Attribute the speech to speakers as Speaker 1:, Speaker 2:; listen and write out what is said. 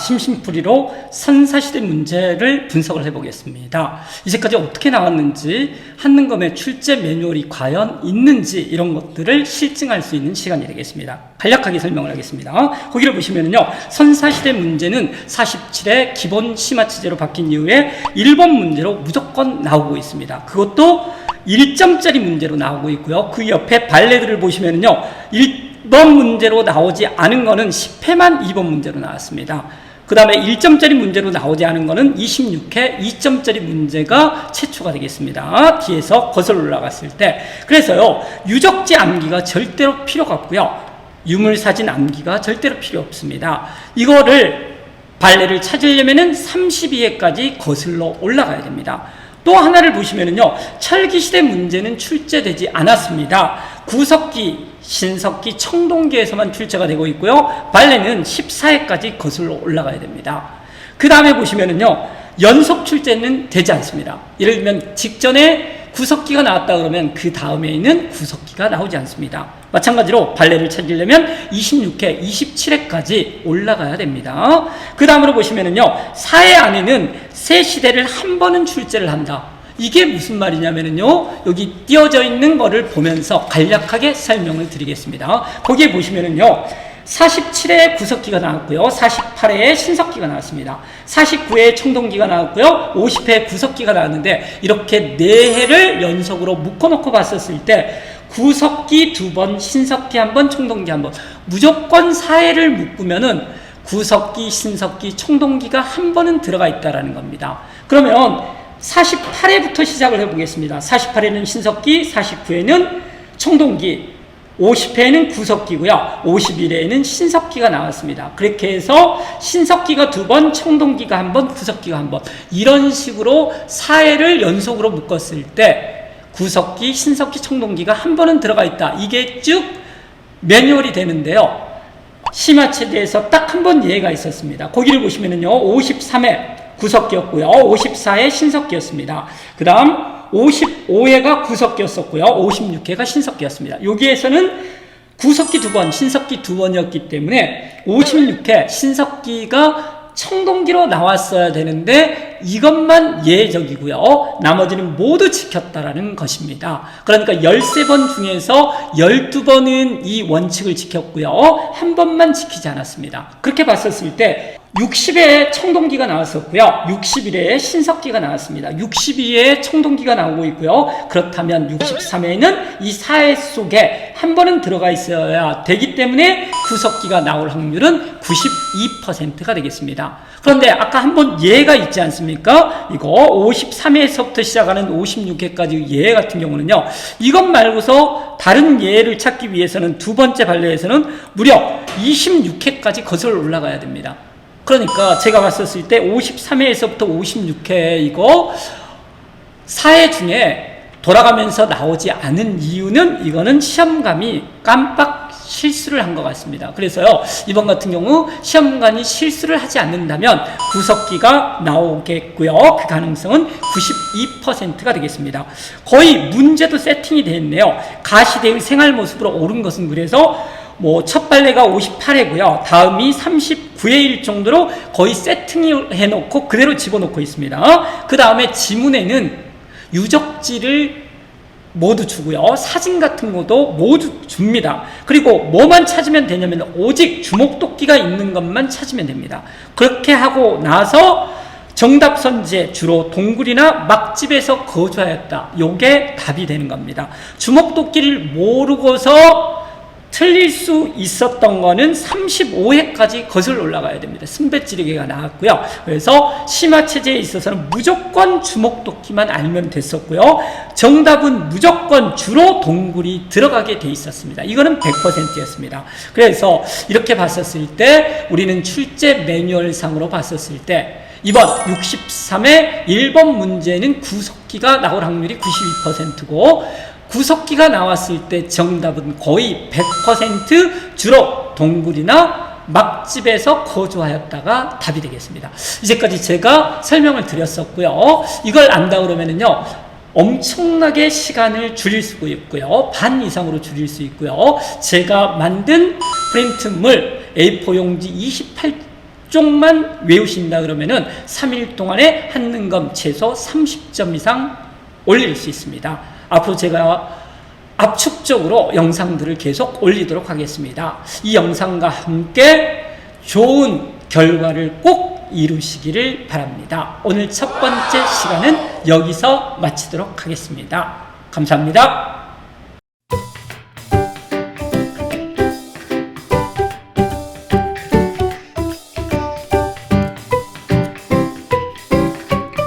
Speaker 1: 심심풀이로 선사시대 문제를 분석을 해보겠습니다. 이제까지 어떻게 나왔는지, 한능검의 출제 매뉴얼이 과연 있는지 이런 것들을 실증할 수 있는 시간이 되겠습니다. 간략하게 설명을 하겠습니다. 거기를 보시면요, 선사시대 문제는 47의 기본 심화체제로 바뀐 이후에 1번 문제로 무조건 나오고 있습니다. 그것도 1점짜리 문제로 나오고 있고요. 그 옆에 발레들을 보시면요, 1번 문제로 나오지 않은 거는 10회만 2번 문제로 나왔습니다. 그 다음에 1점짜리 문제로 나오지 않은 거는 26회 2점짜리 문제가 최초가 되겠습니다. 뒤에서 거슬러 올라갔을 때. 그래서요, 유적지 암기가 절대로 필요가 없고요, 유물사진 암기가 절대로 필요 없습니다. 이거를 발레를 찾으려면은 32회까지 거슬러 올라가야 됩니다. 또 하나를 보시면은요, 철기시대 문제는 출제되지 않았습니다. 구석기, 신석기, 청동기에서만 출제가 되고 있고요, 발레는 14회까지 거슬러 올라가야 됩니다. 그 다음에 보시면은요, 연속 출제는 되지 않습니다. 예를 들면 직전에 구석기가 나왔다 그러면 그 다음에 있는 구석기가 나오지 않습니다. 마찬가지로 발레를 찾으려면 26회, 27회까지 올라가야 됩니다. 그 다음으로 보시면은요, 4회 안에는 세 시대를 한 번은 출제를 한다. 이게 무슨 말이냐면요, 여기 띄어져 있는 거를 보면서 간략하게 설명을 드리겠습니다. 거기에 보시면은요, 47회 구석기가 나왔고요, 48회에 신석기가 나왔습니다. 49회에 청동기가 나왔고요, 50회에 구석기가 나왔는데, 이렇게 4회를 연속으로 묶어놓고 봤었을 때 구석기 2번, 신석기 1번, 청동기 1번, 무조건 4회를 묶으면은 구석기, 신석기, 청동기가 한 번은 들어가 있다라는 겁니다. 그러면 48회부터 시작을 해보겠습니다. 48회는 신석기, 49회는 청동기, 50회에는 구석기고요, 51회에는 신석기가 나왔습니다. 그렇게 해서 신석기가 2번, 청동기가 1번, 구석기가 1번, 이런 식으로 4회를 연속으로 묶었을 때 구석기, 신석기, 청동기가 한 번은 들어가 있다. 이게 쭉 매뉴얼이 되는데요, 심화체제에서 딱 한 번 예가 있었습니다. 거기를 보시면은요, 53회 구석기였고요, 54회 신석기였습니다. 그 다음 55회가 구석기였었고요, 56회가 신석기였습니다. 여기에서는 구석기 2번, 신석기 2번이었기 때문에 56회 신석기가 청동기로 나왔어야 되는데 이것만 예적이고요, 나머지는 모두 지켰다라는 것입니다. 그러니까 13번 중에서 12번은 이 원칙을 지켰고요, 한 번만 지키지 않았습니다. 그렇게 봤었을 때 60회에 청동기가 나왔었고요, 61회에 신석기가 나왔습니다. 62회에 청동기가 나오고 있고요, 그렇다면 63회에는 이 4회 속에 한 번은 들어가 있어야 되기 때문에 구석기가 나올 확률은 92%가 되겠습니다. 그런데 아까 한 번 예가 있지 않습니까? 이거 53회에서부터 시작하는 56회까지 예 같은 경우는요, 이것 말고서 다른 예를 찾기 위해서는 두 번째 발레에서는 무려 26회까지 거슬러 올라가야 됩니다. 그러니까 제가 봤었을 때 53회에서부터 56회 이거 4회 중에 돌아가면서 나오지 않은 이유는, 이거는 시험관이 깜빡 실수를 한 것 같습니다. 그래서요, 이번 같은 경우 시험관이 실수를 하지 않는다면 구석기가 나오겠고요, 그 가능성은 92%가 되겠습니다. 거의 문제도 세팅이 되어 있네요. 가시대의 생활 모습으로 옳은 것은, 그래서 첫 발레가 58회고요. 다음이 39회일 정도로 거의 세팅을 해놓고 그대로 집어넣고 있습니다. 그 다음에 지문에는 유적지를 모두 주고요, 사진 같은 것도 모두 줍니다. 그리고 뭐만 찾으면 되냐면 오직 주목도끼가 있는 것만 찾으면 됩니다. 그렇게 하고 나서 정답 선지에 주로 동굴이나 막집에서 거주하였다, 요게 답이 되는 겁니다. 주목도끼를 모르고서 틀릴 수 있었던 거는 35회까지 거슬러 올라가야 됩니다. 승배찌르기가 나왔고요. 그래서 심화체제에 있어서는 무조건 주목도끼만 알면 됐었고요, 정답은 무조건 주로 동굴이 들어가게 돼 있었습니다. 이거는 100%였습니다. 그래서 이렇게 봤었을 때 우리는 출제 매뉴얼상으로 봤었을 때 이번 63회 1번 문제는 구석기가 나올 확률이 92%고, 구석기가 나왔을 때 정답은 거의 100% 주로 동굴이나 막집에서 거주하였다가 답이 되겠습니다. 이제까지 제가 설명을 드렸었고요, 이걸 안다 그러면은요, 엄청나게 시간을 줄일 수 있고요, 반 이상으로 줄일 수 있고요, 제가 만든 프린트물 A4 용지 28 쪽만 외우신다 그러면은 3일 동안에 한능검 최소 30점 이상 올릴 수 있습니다. 앞으로 제가 압축적으로 영상들을 계속 올리도록 하겠습니다. 이 영상과 함께 좋은 결과를 꼭 이루시기를 바랍니다. 오늘 첫 번째 시간은 여기서 마치도록 하겠습니다. 감사합니다.